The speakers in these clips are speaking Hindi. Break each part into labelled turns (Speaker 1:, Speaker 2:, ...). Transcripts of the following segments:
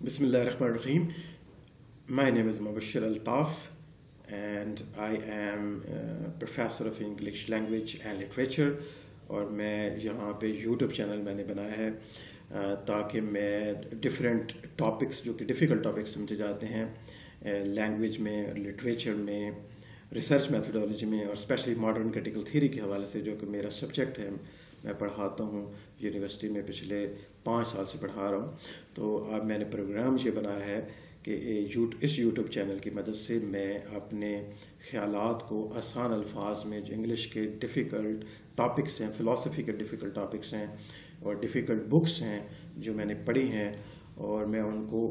Speaker 1: Bismillahirrahmanirrahim. My name is Mubashir Altaf and I am a professor of English language and literature और मैं यहाँ पे YouTube चैनल मैंने बनाया है ताकि मैं डिफरेंट टॉपिक्स जो कि डिफ़िकल्ट टॉपिक्स समझे जाते हैं लैंग्वेज में, लिटरेचर में, रिसर्च मेथोडोलॉजी में और स्पेशली मॉडर्न क्रिटिकल थ्योरी के हवाले से जो कि मेरा सब्जेक्ट है, मैं पढ़ाता हूँ यूनिवर्सिटी में, पिछले 5 साल से पढ़ा रहा हूँ। तो अब मैंने प्रोग्राम ये बनाया है कि इस यूट्यूब चैनल की मदद से मैं अपने ख़यालात को आसान अल्फाज में, जो इंग्लिश के डिफ़िकल्ट टॉपिक्स हैं, फ़िलासफ़ी के डिफ़िकल्ट टॉपिक्स हैं और डिफ़िकल्ट बुक्स हैं जो मैंने पढ़ी हैं, और मैं उनको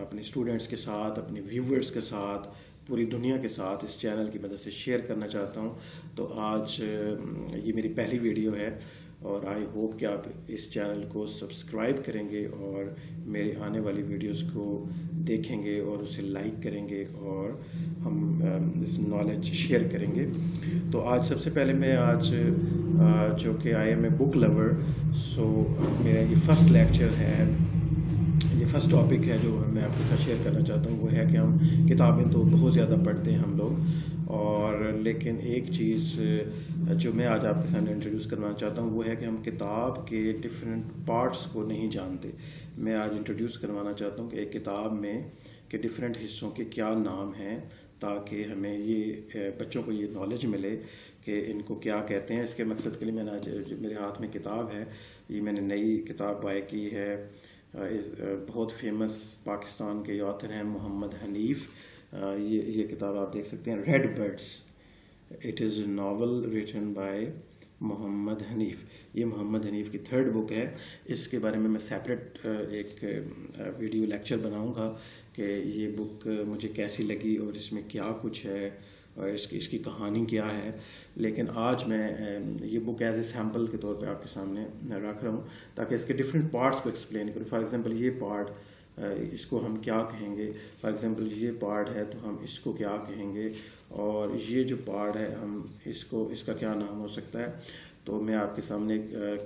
Speaker 1: अपने स्टूडेंट्स के साथ, अपने व्यूवर्स के साथ, पूरी दुनिया के साथ इस चैनल की मदद से शेयर करना चाहता हूँ। तो आज ये मेरी पहली वीडियो है और आई होप कि आप इस चैनल को सब्सक्राइब करेंगे और मेरे आने वाली वीडियोस को देखेंगे और उसे लाइक करेंगे और हम इस नॉलेज शेयर करेंगे। तो आज सबसे पहले मैं आज जो कि I am a book lover, so मेरा ये फर्स्ट लेक्चर है, ये फर्स्ट टॉपिक है जो मैं आपके साथ शेयर करना चाहता हूँ। वो है कि हम किताबें तो बहुत ज़्यादा पढ़ते हैं हम लोग, और लेकिन एक चीज़ जो मैं आज आपके सामने इंट्रोड्यूस करना चाहता हूँ वो है कि हम किताब के डिफरेंट पार्ट्स को नहीं जानते। मैं आज इंट्रोड्यूस करवाना चाहता हूँ कि एक किताब में के डिफरेंट हिस्सों के क्या नाम हैं, ताकि हमें ये बच्चों को ये नॉलेज मिले कि इनको क्या कहते हैं। इसके मकसद के लिए मैंने आज मेरे हाथ में किताब है, ये मैंने नई किताब बाय की है। बहुत फेमस पाकिस्तान के ऑथर हैं मोहम्मद हनीफ। ये किताब आप देख सकते हैं, red birds. It is novel written by Mohammed Hanif. ये मोहम्मद हनीफ की 3rd बुक है। इसके बारे में मैं सेपरेट एक वीडियो लेक्चर बनाऊंगा कि ये बुक मुझे कैसी लगी और इसमें क्या कुछ है और इसकी कहानी क्या है। लेकिन आज मैं ये बुक एज ए सैम्पल के तौर पे आपके सामने रख रहा हूँ ताकि इसके डिफरेंट पार्ट्स को एक्सप्लेन करूँ। फॉर एग्जांपल ये पार्ट, इसको हम क्या कहेंगे। फॉर एग्जांपल ये पार्ट है तो हम इसको क्या कहेंगे, और ये जो पार्ट है हम इसका क्या नाम हो सकता है। तो मैं आपके सामने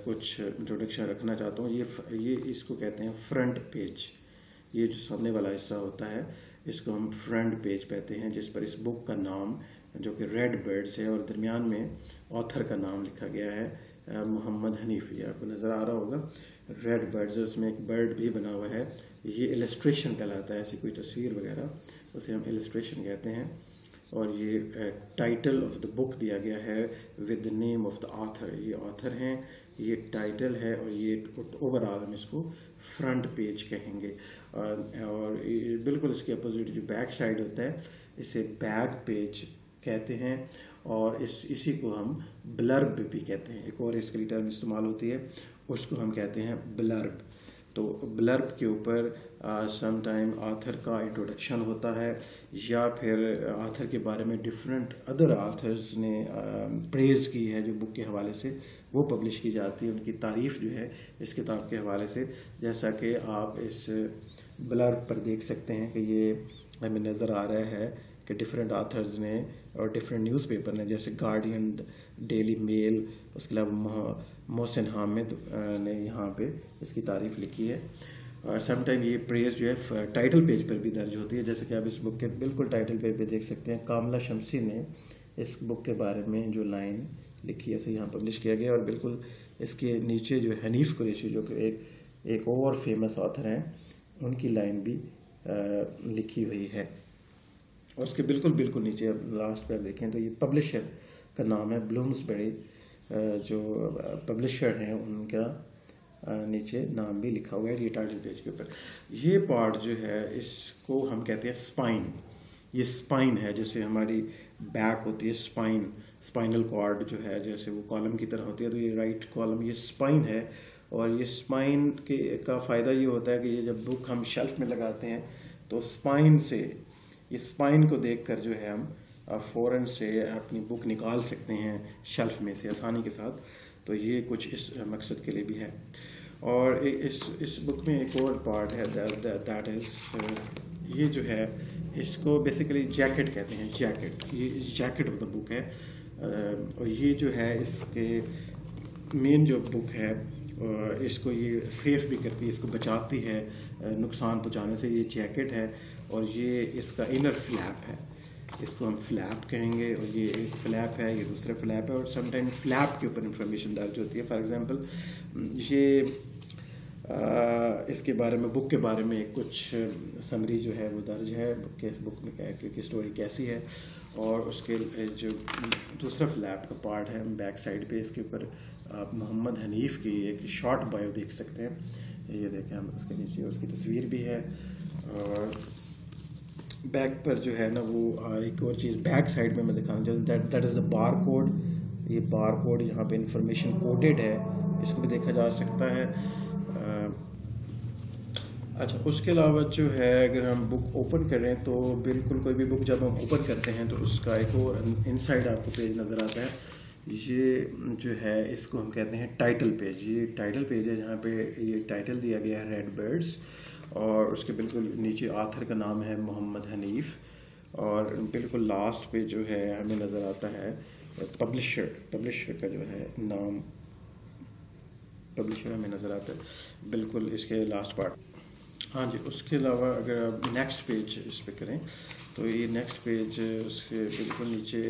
Speaker 1: कुछ इंट्रोडक्शन रखना चाहता हूँ। ये इसको कहते हैं फ्रंट पेज। ये जो सामने वाला हिस्सा होता है इसको हम फ्रंट पेज कहते हैं, जिस पर इस बुक का नाम जो कि रेड बर्ड्स है और दरमियान में ऑथर का नाम लिखा गया है मोहम्मद हनीफ। ये आपको नज़र आ रहा होगा, रेड बर्ड्स, उसमें एक बर्ड भी बना हुआ है। ये इलस्ट्रेशन कहलाता है, ऐसी कोई तस्वीर वगैरह, उसे हम इलस्ट्रेशन कहते हैं। और ये टाइटल ऑफ द बुक दिया गया है with the name of the author. ये ऑथर हैं, ये टाइटल है, और ये ओवरऑल हम इसको फ्रंट पेज कहेंगे। और बिल्कुल इसके अपोजिट जो बैक साइड होता है इसे बैक पेज कहते हैं, और इसी को हम ब्लर्ब भी कहते हैं। एक और इसके लिए टर्म इस्तेमाल होती है, उसको हम कहते हैं ब्लर्ब। तो ब्लर्ब के ऊपर सम टाइम ऑथर का इंट्रोडक्शन होता है, या फिर ऑथर के बारे में डिफरेंट अदर ऑथर्स ने प्रेज़ की है जो बुक के हवाले से, वो पब्लिश की जाती है, उनकी तारीफ़ जो है इस किताब के हवाले से। जैसा कि आप इस ब्लर्ब पर देख सकते हैं कि ये हमें नज़र आ रहा है कि डिफरेंट ऑथर्स ने और डिफरेंट न्यूज़पेपर ने, जैसे गार्डियन, डेली मेल, उसके अलावा मोहसिन हामिद ने यहाँ पे इसकी तारीफ़ लिखी है। और समटाइम ये प्रेज़ जो है टाइटल पेज पर भी दर्ज होती है, जैसे कि आप इस बुक के बिल्कुल टाइटल पेज पे देख सकते हैं। कामला शमसी ने इस बुक के बारे में जो लाइन लिखी है इसे यहाँ पब्लिश किया गया, और बिल्कुल इसके नीचे जो हनीफ कुरैशी जो कि एक और फेमस ऑथर हैं, उनकी लाइन भी लिखी हुई है। और उसके बिल्कुल नीचे अब लास्ट पर देखें तो ये पब्लिशर का नाम है ब्लूम्सबरी, जो पब्लिशर हैं उनका नीचे नाम भी लिखा हुआ है ये टाइटल पेज के ऊपर। ये पार्ट जो है इसको हम कहते हैं स्पाइन। ये स्पाइन है, जैसे हमारी बैक होती है स्पाइन, स्पाइनल कॉर्ड जो है जैसे वो कॉलम की तरह होती है, तो ये राइट कॉलम ये स्पाइन है। और ये स्पाइन का फ़ायदा ये होता है कि ये जब बुक हम शेल्फ में लगाते हैं तो स्पाइन से, ये स्पाइन को देखकर जो है हम फ़ौरन से अपनी बुक निकाल सकते हैं शेल्फ में से आसानी के साथ। तो ये कुछ इस मकसद के लिए भी है। और इस बुक में एक और पार्ट है दैट इज़ ये जो है इसको बेसिकली जैकेट कहते हैं। जैकेट, ये जैकेट ऑफ द बुक है। और ये जो है इसके मेन जो बुक है इसको ये सेफ़ भी करती है, इसको बचाती है नुकसान पहुंचाने से। ये जैकेट है और ये इसका इनर फ्लैप है, इसको हम फ्लैप कहेंगे। और ये एक फ्लैप है, ये दूसरा फ्लैप है। और समटाइम फ्लैप के ऊपर इंफॉर्मेशन दर्ज होती है। फॉर एग्जांपल ये इसके बारे में, बुक के बारे में कुछ समरी जो है वो दर्ज है, किस बुक में क्या है, की स्टोरी कैसी है। और उसके जो दूसरा फ्लैप का पार्ट है बैक साइड पे, इसके ऊपर आप मोहम्मद हनीफ की एक शॉर्ट बायो देख सकते हैं। ये देखें हम, उसके नीचे उसकी तस्वीर भी है। और बैक पर जो है ना वो एक और चीज़ बैक साइड में मैं दिखाना चाहता हूँ, that is the bar code. ये बार कोड यहाँ पे इंफॉर्मेशन कोडेड है, इसको भी देखा जा सकता है। अच्छा, उसके अलावा जो है अगर हम बुक ओपन करें तो बिल्कुल कोई भी बुक जब हम ओपन करते हैं तो उसका एक और इनसाइड आपको पेज नज़र आता है। ये जो है इसको हम कहते हैं टाइटल पेज। ये टाइटल पेज है जहाँ पे ये टाइटल दिया गया है रेड बर्ड्स, और उसके बिल्कुल नीचे आथर का नाम है मोहम्मद हनीफ। और बिल्कुल लास्ट पे जो है हमें नज़र आता है पब्लिशर का जो है नाम, पब्लिशर हमें नज़र आता है बिल्कुल इसके लास्ट पार्ट। हाँ जी, उसके अलावा अगर आप नेक्स्ट पेज इस पर करें तो ये नेक्स्ट पेज, उसके बिल्कुल नीचे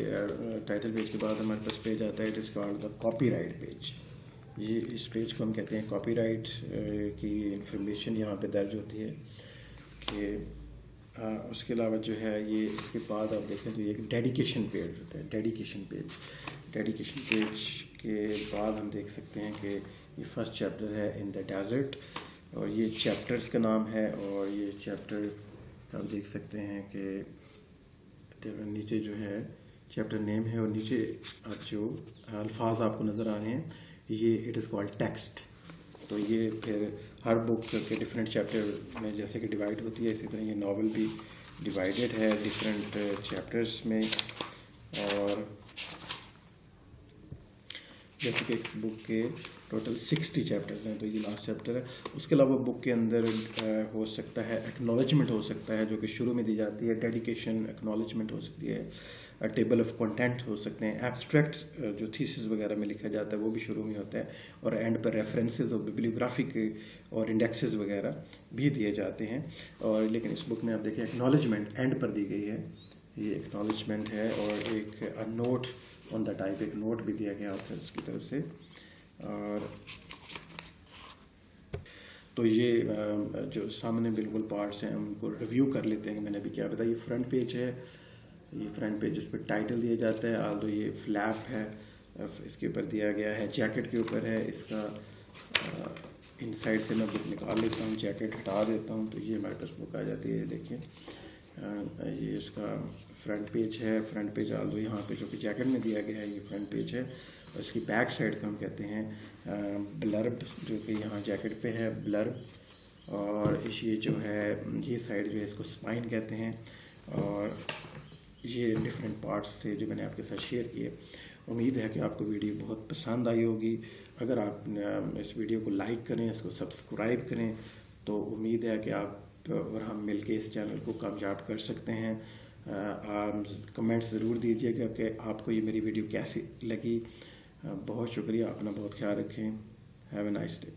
Speaker 1: टाइटल पेज के बाद हमारे पास पेज आता है, it is called the copyright page. ये इस पेज को हम कहते हैं कॉपीराइट की इंफॉर्मेशन यहाँ पे दर्ज होती है कि उसके अलावा जो है ये इसके बाद आप देखें तो ये एक डेडिकेशन पेज होता है। डेडिकेशन पेज के बाद हम देख सकते हैं कि ये फर्स्ट चैप्टर है इन द डेजर्ट, और ये चैप्टर्स का नाम है। और ये चैप्टर आप देख सकते हैं कि नीचे जो है चैप्टर नेम है, और नीचे जो अल्फाज आपको नज़र आ रहे हैं ये इट इज़ कॉल्ड टेक्स्ट। तो ये फिर हर बुक के डिफरेंट चैप्टर में जैसे कि डिवाइड होती है, इसी तरह ये नावल भी डिवाइडेड है डिफरेंट चैप्टर्स में। और जैसे कि इस बुक के टोटल 60 चैप्टर्स हैं, तो ये लास्ट चैप्टर है। उसके अलावा बुक के अंदर हो सकता है एक्नॉलेजमेंट हो सकता है जो कि शुरू में दी जाती है, डेडिकेशन एक्नॉलेजमेंट हो सकती है, टेबल ऑफ कंटेंट हो सकते हैं, एब्स्ट्रैक्ट्स जो थीसिस वगैरह में लिखा जाता है वो भी शुरू में होता है, और एंड पर रेफरेंसेस और बिब्लियोग्राफी के और इंडेक्सेस वगैरह भी दिए जाते हैं। और लेकिन इस बुक में आप देखिए एक्नॉलेजमेंट एंड पर दी गई है, ये एक्नॉलेजमेंट है। और एक नोट ऑन द टाइप, एक नोट भी दिया गया ऑथर्स की तरफ से। और तो ये जो सामने बिल्कुल पार्ट्स हैं उनको रिव्यू कर लेते हैं कि मैंने अभी क्या बताया। ये फ्रंट पेज है, ये फ्रंट पेज उस पर टाइटल दिया जाता है, आल्दो ये फ्लैप है, इसके ऊपर दिया गया है, जैकेट के ऊपर है इसका। इनसाइड से मैं बुक निकाल लेता हूँ, जैकेट हटा देता हूँ तो ये हमारे पास बुक आ जाती है। देखिए ये इसका फ्रंट पेज है, फ्रंट पेज आल्दो यहाँ पे जो कि जैकेट में दिया गया है ये फ्रंट पेज है। और इसकी बैक साइड को हम कहते हैं ब्लर्ब, जो कि यहाँ जैकेट पे है ब्लर्ब। और ये जो है ये साइड जो है इसको स्पाइन कहते हैं। और ये डिफरेंट पार्ट्स थे जो मैंने आपके साथ शेयर किए। उम्मीद है कि आपको वीडियो बहुत पसंद आई होगी। अगर आप इस वीडियो को लाइक करें, इसको सब्सक्राइब करें, तो उम्मीद है कि आप और हम मिलके इस चैनल को कामयाब कर सकते हैं। आप कमेंट्स ज़रूर दीजिएगा कि आपको ये मेरी वीडियो कैसी लगी। बहुत शुक्रिया, अपना बहुत ख्याल रखें। Have a nice day.